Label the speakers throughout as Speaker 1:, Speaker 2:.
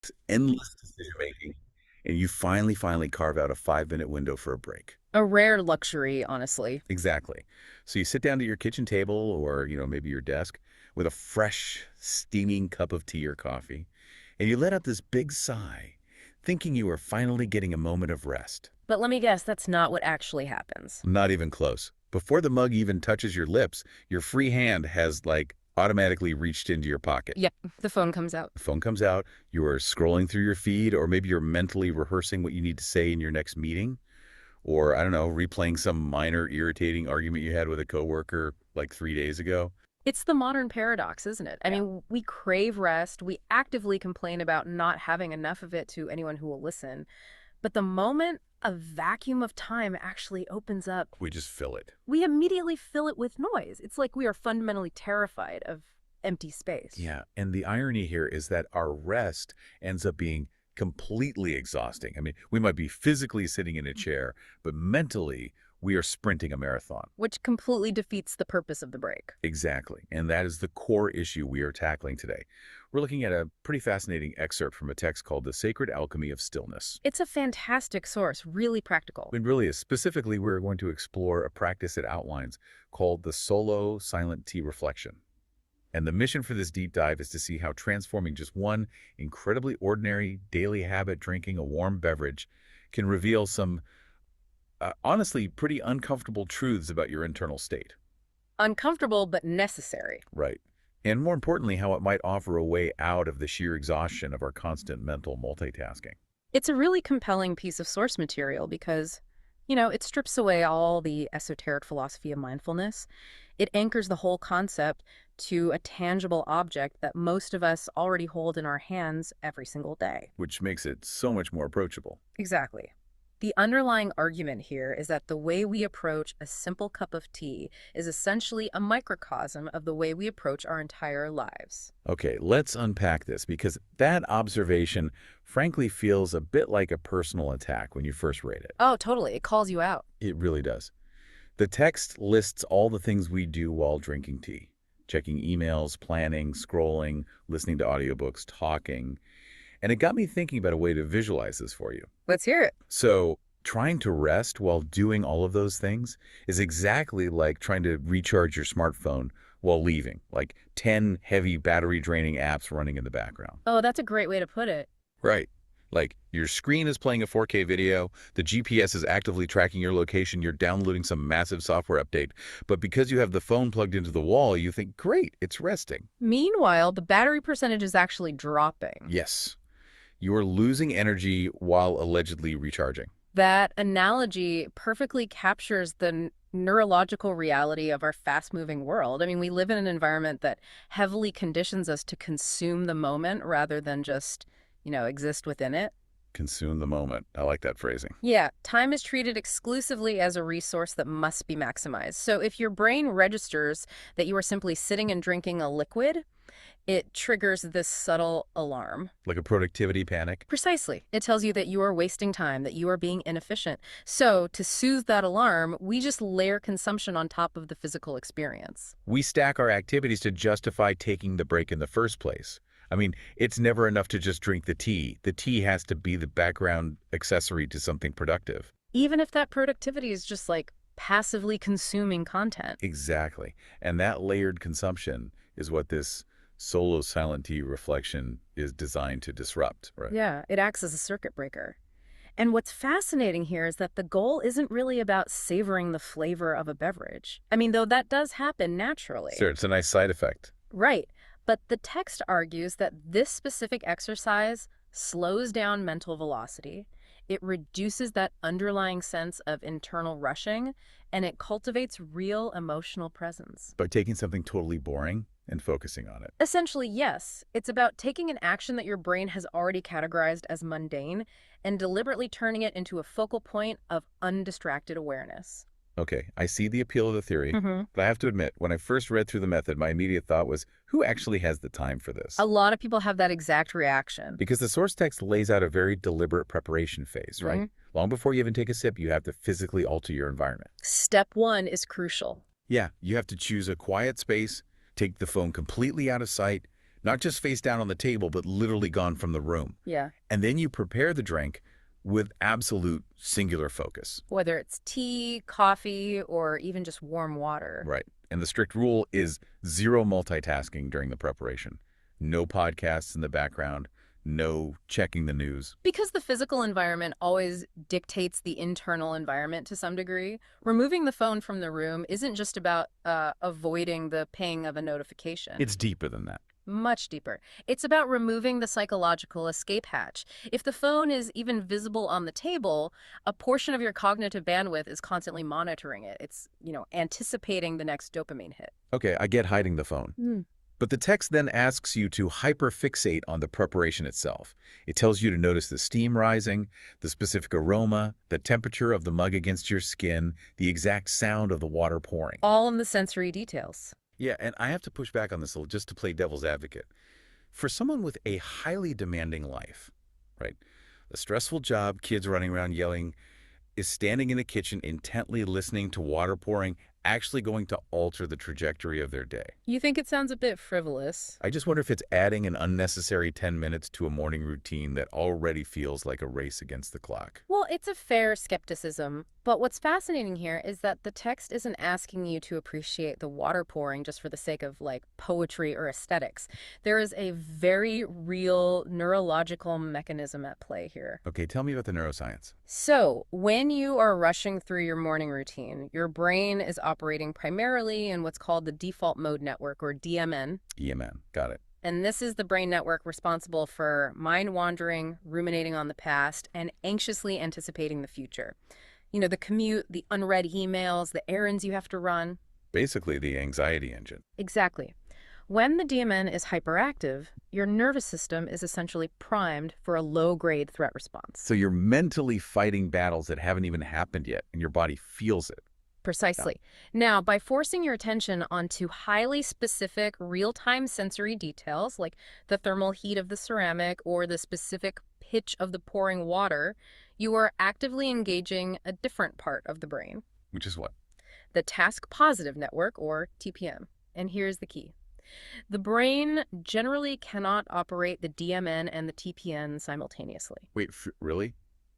Speaker 1: It's endless decision making, and you finally carve out a 5-minute window for a break.
Speaker 2: A rare luxury, honestly.
Speaker 1: Exactly. So you sit down to your kitchen table or, maybe your desk with a fresh, steaming cup of tea or coffee, and you let out this big sigh, thinking you are finally getting a moment of rest.
Speaker 2: But let me guess, that's not what actually happens.
Speaker 1: Not even close. Before the mug even touches your lips, your free hand has automatically reached into your pocket.
Speaker 2: Yep, the phone comes out.
Speaker 1: The phone comes out, you are scrolling through your feed, or maybe you're mentally rehearsing what you need to say in your next meeting, or I don't know, replaying some minor irritating argument you had with a coworker like 3 days ago.
Speaker 2: It's the modern paradox, isn't it? I
Speaker 1: Yeah.
Speaker 2: mean, we crave rest. We actively complain about not having enough of it to anyone who will listen. But the moment a vacuum of time actually opens up,
Speaker 1: We just fill it.
Speaker 2: we immediately fill it with noise. It's like we are fundamentally terrified of empty space.
Speaker 1: Yeah, and the irony here is that our rest ends up being completely exhausting. I mean, we might be physically sitting in a chair, but mentally, we are sprinting a marathon.
Speaker 2: Which completely defeats the purpose of the break.
Speaker 1: Exactly. And that is the core issue we are tackling today. We're looking at a pretty fascinating excerpt from a text called The Sacred Alchemy of Stillness.
Speaker 2: It's a fantastic source, really practical.
Speaker 1: It really is. Specifically, we're going to explore a practice it outlines called the solo silent tea reflection. And the mission for this deep dive is to see how transforming just one incredibly ordinary daily habit, drinking a warm beverage, can reveal some, honestly, pretty uncomfortable truths about your internal state.
Speaker 2: Uncomfortable, but necessary.
Speaker 1: Right. And more importantly, how it might offer a way out of the sheer exhaustion of our constant mental multitasking.
Speaker 2: It's a really compelling piece of source material because, it strips away all the esoteric philosophy of mindfulness. It anchors the whole concept to a tangible object that most of us already hold in our hands every single day.
Speaker 1: Which makes it so much more approachable.
Speaker 2: Exactly. The underlying argument here is that the way we approach a simple cup of tea is essentially a microcosm of the way we approach our entire lives.
Speaker 1: Okay, let's unpack this because that observation frankly feels a bit like a personal attack when you first read it.
Speaker 2: Oh, totally. It calls you out.
Speaker 1: It really does. The text lists all the things we do while drinking tea. Checking emails, planning, scrolling, listening to audiobooks, talking. And it got me thinking about a way to visualize this for you.
Speaker 2: Let's hear it.
Speaker 1: So, trying to rest while doing all of those things is exactly like trying to recharge your smartphone while leaving, like 10 heavy battery draining apps running in the background.
Speaker 2: Oh, that's a great way to put it.
Speaker 1: Right. Like your screen is playing a 4K video, the GPS is actively tracking your location, you're downloading some massive software update, but because you have the phone plugged into the wall, you think, great, it's resting.
Speaker 2: Meanwhile, the battery percentage is actually dropping.
Speaker 1: Yes, you are losing energy while allegedly recharging.
Speaker 2: That analogy perfectly captures the neurological reality of our fast-moving world. I mean, we live in an environment that heavily conditions us to consume the moment rather than just, exist within it.
Speaker 1: Consume the moment. I like that phrasing.
Speaker 2: Yeah, time is treated exclusively as a resource that must be maximized. So if your brain registers that you are simply sitting and drinking a liquid, it triggers this subtle alarm.
Speaker 1: Like a productivity panic.
Speaker 2: Precisely. It tells you that you are wasting time, that you are being inefficient. So, to soothe that alarm, we just layer consumption on top of the physical experience.
Speaker 1: We stack our activities to justify taking the break in the first place. I mean, it's never enough to just drink the tea. The tea has to be the background accessory to something productive.
Speaker 2: Even if that productivity is just like passively consuming content.
Speaker 1: Exactly. And that layered consumption is what this solo silent tea reflection is designed to disrupt, right?
Speaker 2: Yeah, it acts as a circuit breaker. And what's fascinating here is that the goal isn't really about savoring the flavor of a beverage. I mean, though that does happen naturally.
Speaker 1: Sure, it's a nice side effect.
Speaker 2: Right. But the text argues that this specific exercise slows down mental velocity, it reduces that underlying sense of internal rushing, and it cultivates real emotional presence.
Speaker 1: By taking something totally boring and focusing on it.
Speaker 2: Essentially, yes. It's about taking an action that your brain has already categorized as mundane and deliberately turning it into a focal point of undistracted awareness.
Speaker 1: Okay, I see the appeal of the theory,
Speaker 2: hmm
Speaker 1: but I have to admit, when I first read through the method, my immediate thought was, who actually has the time for this?
Speaker 2: A lot of people have that exact reaction.
Speaker 1: Because the source text lays out a very deliberate preparation phase, right? Long before you even take a sip, you have to physically alter your environment.
Speaker 2: Step one is crucial.
Speaker 1: Yeah, you have to choose a quiet space, take the phone completely out of sight, Not just face down on the table, but literally gone from the room.
Speaker 2: Yeah.
Speaker 1: And then you prepare the drink with absolute singular focus.
Speaker 2: Whether it's tea, coffee, or even just warm water.
Speaker 1: Right. And the strict rule is zero multitasking during the preparation. No podcasts in the background, no checking the news.
Speaker 2: Because the physical environment always dictates the internal environment to some degree, removing the phone from the room isn't just about avoiding the ping of a notification.
Speaker 1: It's deeper than that.
Speaker 2: Much deeper. It's about removing the psychological escape hatch. If the phone is even visible on the table, a portion of your cognitive bandwidth is constantly monitoring it. It's, anticipating the next dopamine hit.
Speaker 1: Okay, I get hiding the phone. But the text then asks you to hyperfixate on the preparation itself. It tells you to notice the steam rising, the specific aroma, the temperature of the mug against your skin, the exact sound of the water pouring.
Speaker 2: All in the sensory details.
Speaker 1: Yeah, and I have to push back on this a little just to play devil's advocate. For someone with a highly demanding life, right, a stressful job, kids running around yelling, is standing in the kitchen intently listening to water pouring actually going to alter the trajectory of their day?
Speaker 2: You think it sounds a bit frivolous?
Speaker 1: I just wonder if it's adding an unnecessary 10 minutes to a morning routine that already feels like a race against the clock.
Speaker 2: Well, it's a fair skepticism, but what's fascinating here is that the text isn't asking you to appreciate the water pouring just for the sake of, poetry or aesthetics. There is a very real neurological mechanism at play here.
Speaker 1: Okay, tell me about the neuroscience.
Speaker 2: So, when you are rushing through your morning routine, your brain is operating primarily in what's called the default mode network, or DMN.
Speaker 1: EMN, got it.
Speaker 2: And this is the brain network responsible for mind wandering, ruminating on the past, and anxiously anticipating the future. The commute, the unread emails, the errands you have to run.
Speaker 1: Basically the anxiety engine.
Speaker 2: Exactly. When the DMN is hyperactive, your nervous system is essentially primed for a low-grade threat response.
Speaker 1: So you're mentally fighting battles that haven't even happened yet, and your body feels it.
Speaker 2: Precisely. Now, by forcing your attention onto highly specific real-time sensory details, like the thermal heat of the ceramic or the specific pitch of the pouring water, you are actively engaging a different part of the brain.
Speaker 1: Which is what?
Speaker 2: The task positive network, or TPN. And here's the key. The brain generally cannot operate the DMN and the TPN simultaneously.
Speaker 1: Wait, really?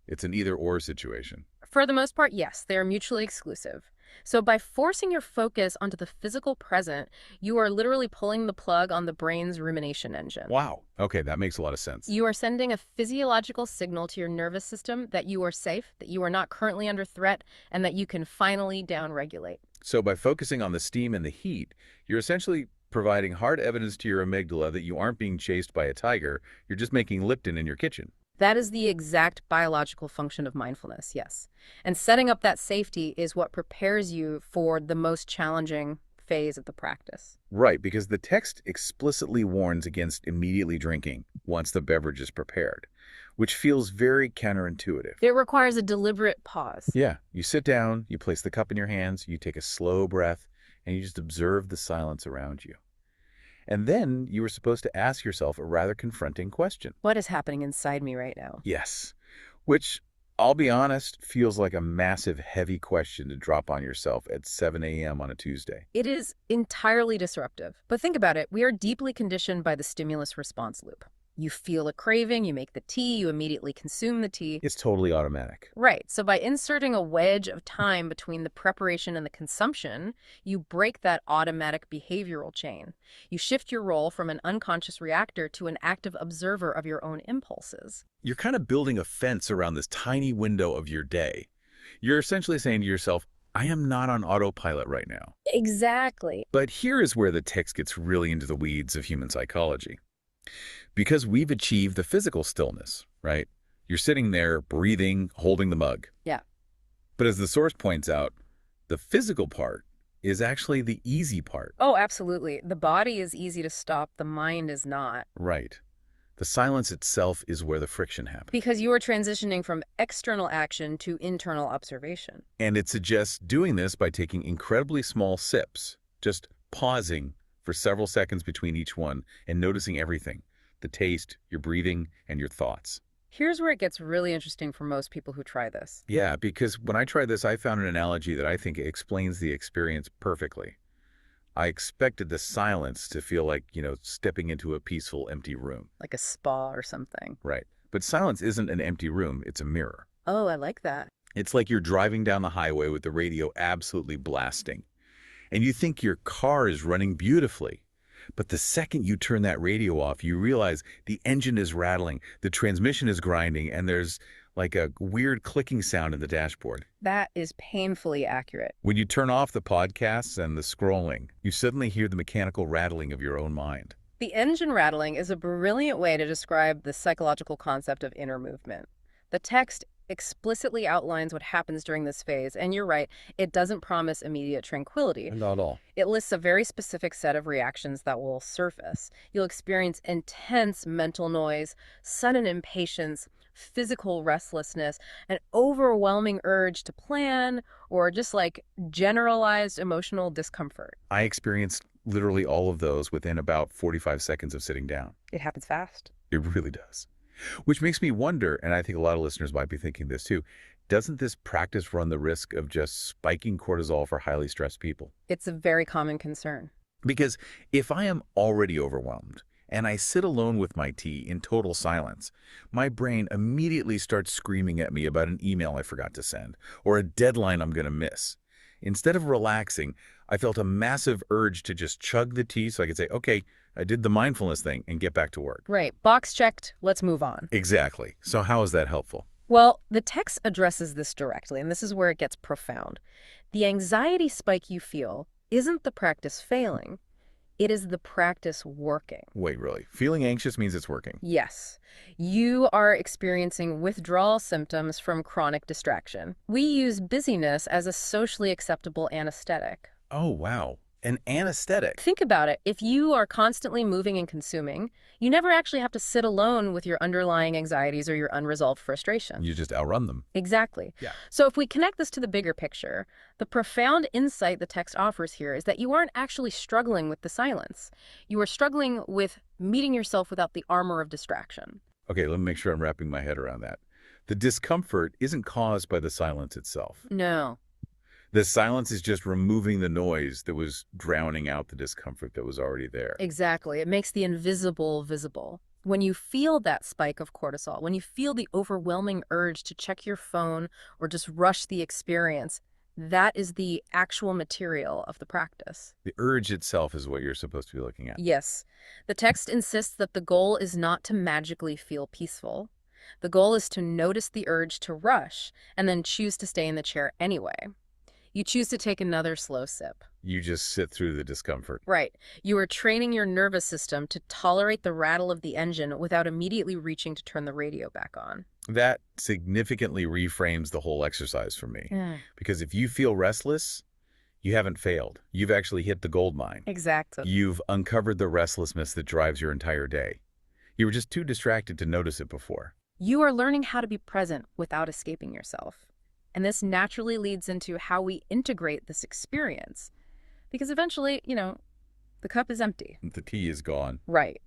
Speaker 1: It's an either-or situation.
Speaker 2: For the most part, yes, they are mutually exclusive. So by forcing your focus onto the physical present, you are literally pulling the plug on the brain's rumination engine.
Speaker 1: Wow. Okay, that makes a lot of sense.
Speaker 2: You are sending a physiological signal to your nervous system that you are safe, that you are not currently under threat, and that you can finally downregulate.
Speaker 1: So by focusing on the steam and the heat, you're essentially providing hard evidence to your amygdala that you aren't being chased by a tiger, you're just making Lipton in your kitchen.
Speaker 2: That is the exact biological function of mindfulness, yes. And setting up that safety is what prepares you for the most challenging phase of the practice.
Speaker 1: Right, because the text explicitly warns against immediately drinking once the beverage is prepared, which feels very counterintuitive.
Speaker 2: It requires a deliberate pause.
Speaker 1: Yeah, you sit down, you place the cup in your hands, you take a slow breath, and you just observe the silence around you. And then you were supposed to ask yourself a rather confronting question.
Speaker 2: What is happening inside me right now?
Speaker 1: Yes, which, I'll be honest, feels like a massive, heavy question to drop on yourself at 7 a.m. on a Tuesday.
Speaker 2: It is entirely disruptive. But think about it. We are deeply conditioned by the stimulus response loop. You feel a craving, you make the tea, you immediately consume the tea.
Speaker 1: It's totally automatic.
Speaker 2: Right. So by inserting a wedge of time between the preparation and the consumption, you break that automatic behavioral chain. You shift your role from an unconscious reactor to an active observer of your own impulses.
Speaker 1: You're kind of building a fence around this tiny window of your day. You're essentially saying to yourself, I am not on autopilot right now.
Speaker 2: Exactly.
Speaker 1: But here is where the text gets really into the weeds of human psychology. Because we've achieved the physical stillness, right? You're sitting there, breathing, holding the mug.
Speaker 2: Yeah.
Speaker 1: But as the source points out, the physical part is actually the easy part.
Speaker 2: Oh, absolutely. The body is easy to stop. The mind is not.
Speaker 1: Right. The silence itself is where the friction happens.
Speaker 2: Because you are transitioning from external action to internal observation.
Speaker 1: And it suggests doing this by taking incredibly small sips, just pausing for several seconds between each one and noticing everything, the taste, your breathing, and your thoughts.
Speaker 2: Here's where it gets really interesting for most people who try this.
Speaker 1: Yeah, because when I tried this, I found an analogy that I think explains the experience perfectly. I expected the silence to feel like, stepping into a peaceful, empty room.
Speaker 2: Like a spa or something.
Speaker 1: Right. But silence isn't an empty room, it's a mirror.
Speaker 2: Oh, I like that.
Speaker 1: It's like you're driving down the highway with the radio absolutely blasting, and you think your car is running beautifully. But the second you turn that radio off, you realize the engine is rattling, the transmission is grinding, and there's like a weird clicking sound in the dashboard.
Speaker 2: That is painfully accurate.
Speaker 1: When you turn off the podcasts and the scrolling, you suddenly hear the mechanical rattling of your own mind.
Speaker 2: The engine rattling is a brilliant way to describe the psychological concept of inner movement. The text explicitly outlines what happens during this phase, and you're right, it doesn't promise immediate tranquility.
Speaker 1: Not at all.
Speaker 2: It lists a very specific set of reactions that will surface. You'll experience intense mental noise, sudden impatience, physical restlessness, an overwhelming urge to plan, or just like generalized emotional discomfort.
Speaker 1: I experienced literally all of those within about 45 seconds of sitting down.
Speaker 2: It happens fast.
Speaker 1: It really does. Which makes me wonder, and I think a lot of listeners might be thinking this too, doesn't this practice run the risk of just spiking cortisol for highly stressed people?
Speaker 2: It's a very common concern.
Speaker 1: Because if I am already overwhelmed and I sit alone with my tea in total silence, my brain immediately starts screaming at me about an email I forgot to send or a deadline I'm going to miss. Instead of relaxing, I felt a massive urge to just chug the tea so I could say, okay, I did the mindfulness thing and get back to work.
Speaker 2: Right. Box checked. Let's move on.
Speaker 1: Exactly. So how is that helpful?
Speaker 2: Well, the text addresses this directly, and this is where it gets profound. The anxiety spike you feel isn't the practice failing. It is the practice working.
Speaker 1: Wait, really? Feeling anxious means it's working?
Speaker 2: Yes. You are experiencing withdrawal symptoms from chronic distraction. We use busyness as a socially acceptable anesthetic.
Speaker 1: Oh, wow. An anesthetic.
Speaker 2: Think about it. If you are constantly moving and consuming, you never actually have to sit alone with your underlying anxieties or your unresolved frustration.
Speaker 1: You just outrun them.
Speaker 2: Exactly.
Speaker 1: Yeah.
Speaker 2: So if we connect this to the bigger picture, the profound insight the text offers here is that you aren't actually struggling with the silence. You are struggling with meeting yourself without the armor of distraction.
Speaker 1: Okay, let me make sure I'm wrapping my head around that. The discomfort isn't caused by the silence itself.
Speaker 2: No.
Speaker 1: The silence is just removing the noise that was drowning out the discomfort that was already there.
Speaker 2: Exactly. It makes the invisible visible. When you feel that spike of cortisol, when you feel the overwhelming urge to check your phone or just rush the experience, that is the actual material of the practice.
Speaker 1: The urge itself is what you're supposed to be looking at.
Speaker 2: Yes. The text insists that the goal is not to magically feel peaceful. The goal is to notice the urge to rush and then choose to stay in the chair anyway. You choose to take another slow sip.
Speaker 1: You just sit through the discomfort.
Speaker 2: Right. You are training your nervous system to tolerate the rattle of the engine without immediately reaching to turn the radio back on.
Speaker 1: That significantly reframes the whole exercise for me. Because if you feel restless, you haven't failed. You've actually hit the gold mine.
Speaker 2: Exactly.
Speaker 1: You've uncovered the restlessness that drives your entire day. You were just too distracted to notice it before.
Speaker 2: You are learning how to be present without escaping yourself. And this naturally leads into how we integrate this experience. Because eventually, the cup is empty.
Speaker 1: The tea is gone.
Speaker 2: Right.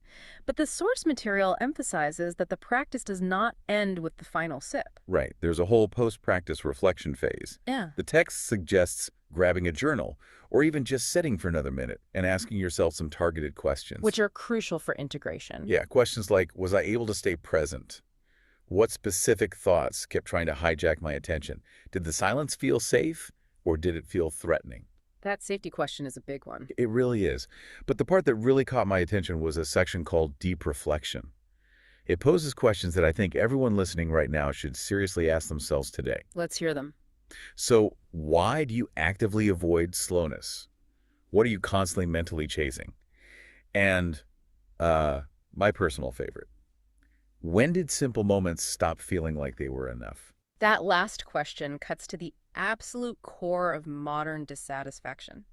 Speaker 2: But the source material emphasizes that the practice does not end with the final sip.
Speaker 1: Right. There's a whole post-practice reflection phase.
Speaker 2: Yeah.
Speaker 1: The text suggests grabbing a journal or even just sitting for another minute and asking yourself some targeted questions.
Speaker 2: Which are crucial for integration.
Speaker 1: Yeah, questions like, was I able to stay present? What specific thoughts kept trying to hijack my attention? Did the silence feel safe or did it feel threatening?
Speaker 2: That safety question is a big one.
Speaker 1: It really is. But the part that really caught my attention was a section called Deep Reflection. It poses questions that I think everyone listening right now should seriously ask themselves today.
Speaker 2: Let's hear them.
Speaker 1: So, why do you actively avoid slowness? What are you constantly mentally chasing? And my personal favorite. When did simple moments stop feeling like they were enough?
Speaker 2: That last question cuts to the absolute core of modern dissatisfaction.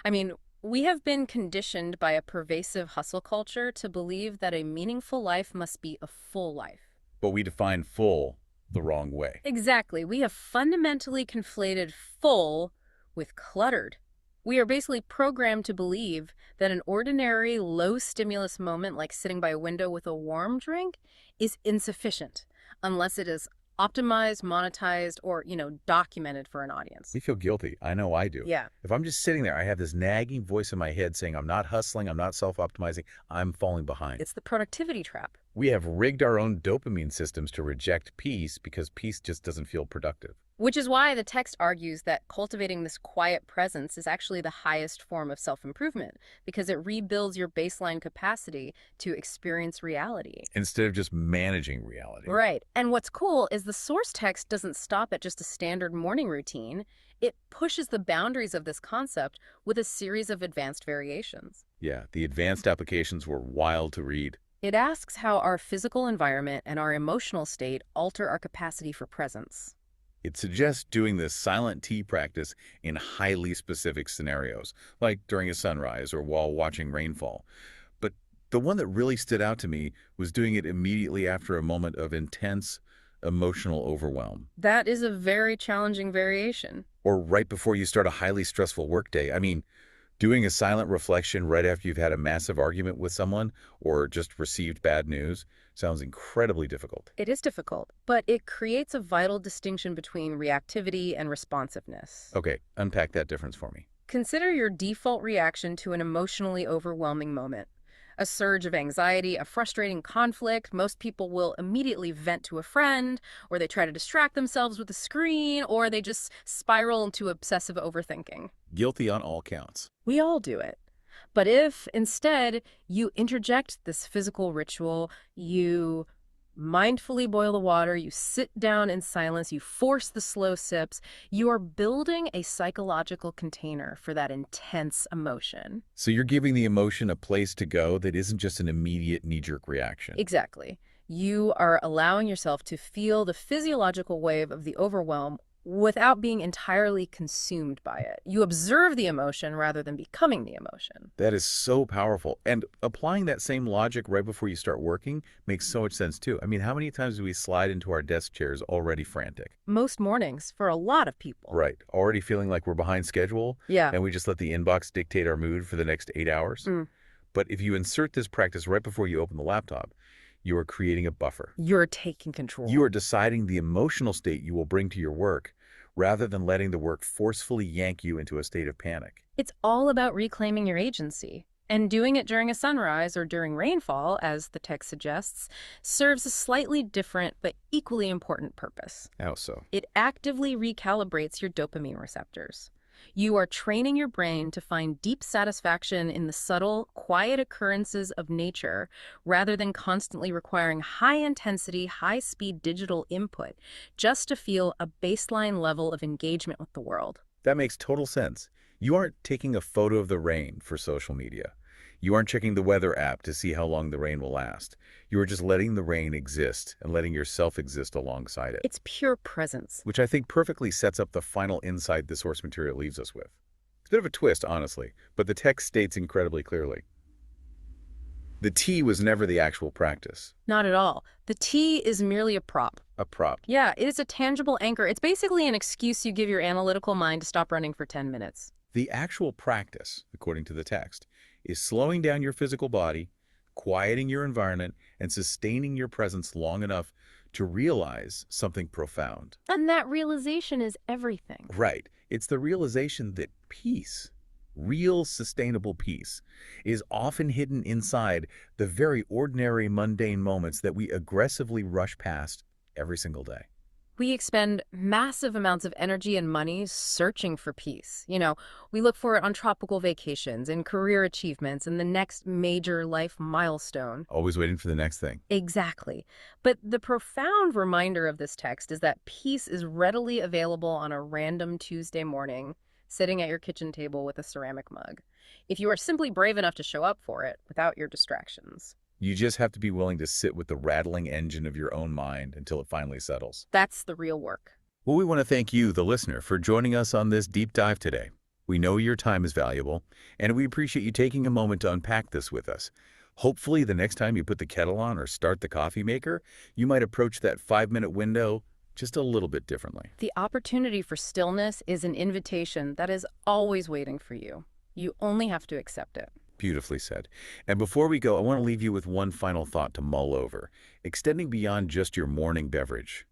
Speaker 2: I mean, we have been conditioned by a pervasive hustle culture to believe that a meaningful life must be a full life.
Speaker 1: But we define full the wrong way.
Speaker 2: Exactly. We have fundamentally conflated full with cluttered. We are basically programmed to believe that an ordinary low-stimulus moment like sitting by a window with a warm drink is insufficient, unless it is optimized, monetized, or, documented for an audience.
Speaker 1: We feel guilty. I know I do.
Speaker 2: Yeah.
Speaker 1: If I'm just sitting there, I have this nagging voice in my head saying, I'm not hustling, I'm not self-optimizing, I'm falling behind.
Speaker 2: It's the productivity trap.
Speaker 1: We have rigged our own dopamine systems to reject peace because peace just doesn't feel productive.
Speaker 2: Which is why the text argues that cultivating this quiet presence is actually the highest form of self-improvement, because it rebuilds your baseline capacity to experience reality.
Speaker 1: Instead of just managing reality.
Speaker 2: Right. And what's cool is the source text doesn't stop at just a standard morning routine. It pushes the boundaries of this concept with a series of advanced variations.
Speaker 1: Yeah, the advanced applications were wild to read.
Speaker 2: It asks how our physical environment and our emotional state alter our capacity for presence.
Speaker 1: It suggests doing this silent tea practice in highly specific scenarios, like during a sunrise or while watching rainfall. But the one that really stood out to me was doing it immediately after a moment of intense emotional overwhelm,
Speaker 2: That is a very challenging variation.
Speaker 1: or right before you start a highly stressful workday. I mean, doing a silent reflection right after you've had a massive argument with someone or just received bad news sounds incredibly difficult.
Speaker 2: It is difficult, but it creates a vital distinction between reactivity and responsiveness.
Speaker 1: Okay, unpack that difference for me.
Speaker 2: Consider your default reaction to an emotionally overwhelming moment. A surge of anxiety, a frustrating conflict. Most people will immediately vent to a friend, or they try to distract themselves with a screen, or they just spiral into obsessive overthinking.
Speaker 1: Guilty on all counts.
Speaker 2: We all do it. But if instead you interject this physical ritual, you mindfully boil the water, you sit down in silence, you force the slow sips, you are building a psychological container for that intense emotion.
Speaker 1: So you're giving the emotion a place to go that isn't just an immediate knee-jerk reaction.
Speaker 2: Exactly. You are allowing yourself to feel the physiological wave of the overwhelm without being entirely consumed by it. You observe the emotion rather than becoming the emotion.
Speaker 1: That is so powerful. And applying that same logic right before you start working makes so much sense too. I mean, how many times do we slide into our desk chairs already frantic?
Speaker 2: Most mornings, for a lot of people.
Speaker 1: Right. Already feeling like we're behind schedule,
Speaker 2: Yeah.
Speaker 1: and we just let the inbox dictate our mood for the next 8 hours.
Speaker 2: Mm.
Speaker 1: But if you insert this practice right before you open the laptop, you are creating a buffer.
Speaker 2: You're taking control.
Speaker 1: You are deciding the emotional state you will bring to your work rather than letting the work forcefully yank you into a state of panic.
Speaker 2: It's all about reclaiming your agency. And doing it during a sunrise or during rainfall, as the text suggests, serves a slightly different but equally important purpose.
Speaker 1: How so?
Speaker 2: It actively recalibrates your dopamine receptors. You are training your brain to find deep satisfaction in the subtle, quiet occurrences of nature rather than constantly requiring high-intensity, high-speed digital input just to feel a baseline level of engagement with the world.
Speaker 1: That makes total sense. You aren't taking a photo of the rain for social media. You aren't checking the weather app to see how long the rain will last. You are just letting the rain exist and letting yourself exist alongside it.
Speaker 2: It's pure presence.
Speaker 1: Which I think perfectly sets up the final insight the source material leaves us with. It's a bit of a twist, honestly, but the text states incredibly clearly. The tea was never the actual practice.
Speaker 2: Not at all. The tea is merely a prop.
Speaker 1: A prop.
Speaker 2: Yeah, it is a tangible anchor. It's basically an excuse you give your analytical mind to stop running for 10 minutes.
Speaker 1: The actual practice, according to the text, is slowing down your physical body, quieting your environment, and sustaining your presence long enough to realize something profound.
Speaker 2: And that realization is everything.
Speaker 1: Right. It's the realization that peace, real sustainable peace, is often hidden inside the very ordinary mundane moments that we aggressively rush past every single day.
Speaker 2: We expend massive amounts of energy and money searching for peace. We look for it on tropical vacations, in career achievements, and the next major life milestone.
Speaker 1: Always waiting for the next thing.
Speaker 2: Exactly. But the profound reminder of this text is that peace is readily available on a random Tuesday morning, sitting at your kitchen table with a ceramic mug, if you are simply brave enough to show up for it without your distractions.
Speaker 1: You just have to be willing to sit with the rattling engine of your own mind until it finally settles.
Speaker 2: That's the real work.
Speaker 1: Well, we want to thank you, the listener, for joining us on this deep dive today. We know your time is valuable, and we appreciate you taking a moment to unpack this with us. Hopefully, the next time you put the kettle on or start the coffee maker, you might approach that 5-minute window just a little bit differently.
Speaker 2: The opportunity for stillness is an invitation that is always waiting for you. You only have to accept it.
Speaker 1: Beautifully said. And before we go, I want to leave you with one final thought to mull over, extending beyond just your morning beverage.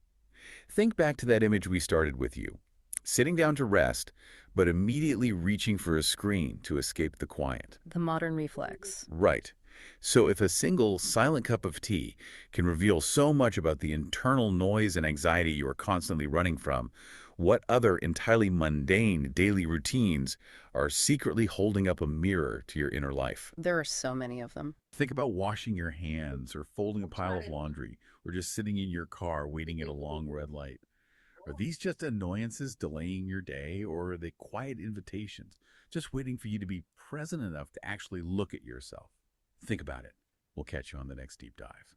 Speaker 1: think back to that image we started with you. Sitting down to rest, but immediately reaching for a screen to escape the quiet.
Speaker 2: The modern reflex.
Speaker 1: Right. So if a single silent cup of tea can reveal so much about the internal noise and anxiety you are constantly running from, what other entirely mundane daily routines are secretly holding up a mirror to your inner life?
Speaker 2: There are so many of them.
Speaker 1: Think about washing your hands or folding a pile of laundry or just sitting in your car waiting at a long red light. Are these just annoyances delaying your day, or are they quiet invitations, just waiting for you to be present enough to actually look at yourself? Think about it. We'll catch you on the next deep dive.